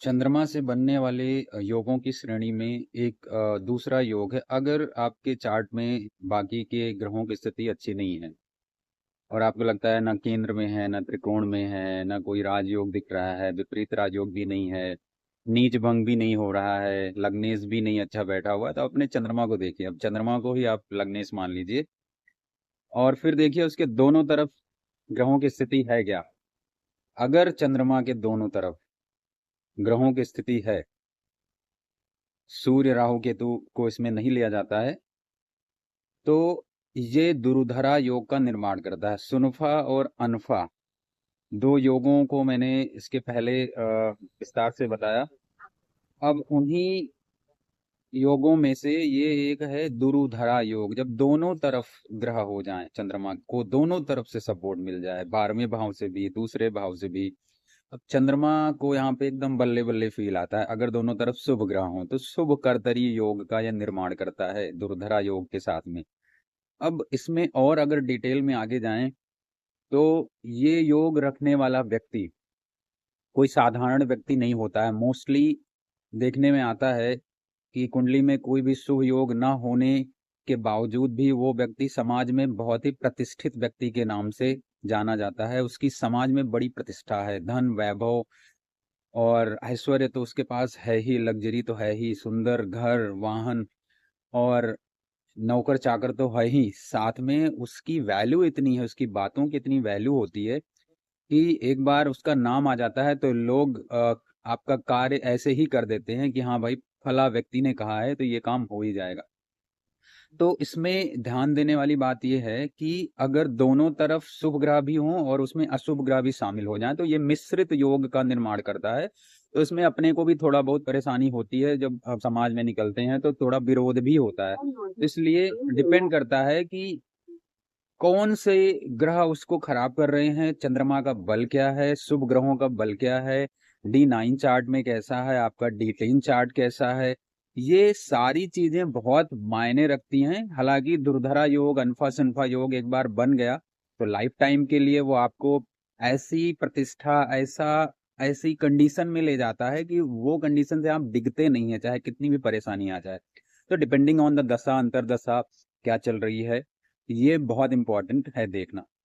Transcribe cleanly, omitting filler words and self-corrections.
चंद्रमा से बनने वाले योगों की श्रेणी में एक दूसरा योग है। अगर आपके चार्ट में बाकी के ग्रहों की स्थिति अच्छी नहीं है और आपको लगता है ना केंद्र में है, ना त्रिकोण में है, ना कोई राजयोग दिख रहा है, विपरीत राजयोग भी नहीं है, नीच भंग भी नहीं हो रहा है, लग्नेश भी नहीं अच्छा बैठा हुआ है, तो अपने चंद्रमा को देखिए। अब चंद्रमा को ही आप लग्नेश मान लीजिए और फिर देखिए उसके दोनों तरफ ग्रहों की स्थिति है क्या। अगर चंद्रमा के दोनों तरफ ग्रहों की स्थिति है, सूर्य राहु केतु को इसमें नहीं लिया जाता है, तो ये दुर्धरा योग का निर्माण करता है। सुनफा और अनफा दो योगों को मैंने इसके पहले विस्तार से बताया। अब उन्हीं योगों में से ये एक है दुरुधरा योग। जब दोनों तरफ ग्रह हो जाएं, चंद्रमा को दोनों तरफ से सपोर्ट मिल जाए, 12वें भाव से भी, दूसरे भाव से भी। अब चंद्रमा को यहाँ पे एकदम बल्ले बल्ले फील आता है अगर दोनों तरफ शुभ ग्रह हों, तो शुभ कर्तरी योग का यह निर्माण करता है दुर्धरा योग के साथ में। अब इसमें और अगर डिटेल में आगे जाएं, तो ये योग रखने वाला व्यक्ति कोई साधारण व्यक्ति नहीं होता है। मोस्टली देखने में आता है कि कुंडली में कोई भी शुभ योग न होने के बावजूद भी वो व्यक्ति समाज में बहुत ही प्रतिष्ठित व्यक्ति के नाम से जाना जाता है। उसकी समाज में बड़ी प्रतिष्ठा है, धन वैभव और ऐश्वर्य तो उसके पास है ही, लग्जरी तो है ही, सुंदर घर वाहन और नौकर चाकर तो है ही, साथ में उसकी वैल्यू इतनी है, उसकी बातों की इतनी वैल्यू होती है कि एक बार उसका नाम आ जाता है तो लोग आपका कार्य ऐसे ही कर देते हैं कि हाँ भाई फला व्यक्ति ने कहा है तो ये काम हो ही जाएगा। तो इसमें ध्यान देने वाली बात यह है कि अगर दोनों तरफ शुभ ग्रह भी हों और उसमें अशुभ ग्रह भी शामिल हो जाएं, तो ये मिश्रित योग का निर्माण करता है। तो इसमें अपने को भी थोड़ा बहुत परेशानी होती है, जब आप समाज में निकलते हैं तो थोड़ा विरोध भी होता है। इसलिए डिपेंड करता है कि कौन से ग्रह उसको खराब कर रहे हैं, चंद्रमा का बल क्या है, शुभ ग्रहों का बल क्या है, D9 चार्ट में कैसा है, आपका D10 चार्ट कैसा है। ये सारी चीजें बहुत मायने रखती हैं। हालांकि दुर्धरा योग, अनफा सनफा योग एक बार बन गया तो लाइफ टाइम के लिए वो आपको ऐसी प्रतिष्ठा, ऐसी कंडीशन में ले जाता है कि वो कंडीशन से आप डिगते नहीं है, चाहे कितनी भी परेशानी आ जाए। तो डिपेंडिंग ऑन द दशा अंतरदशा क्या चल रही है, ये बहुत इंपॉर्टेंट है देखना।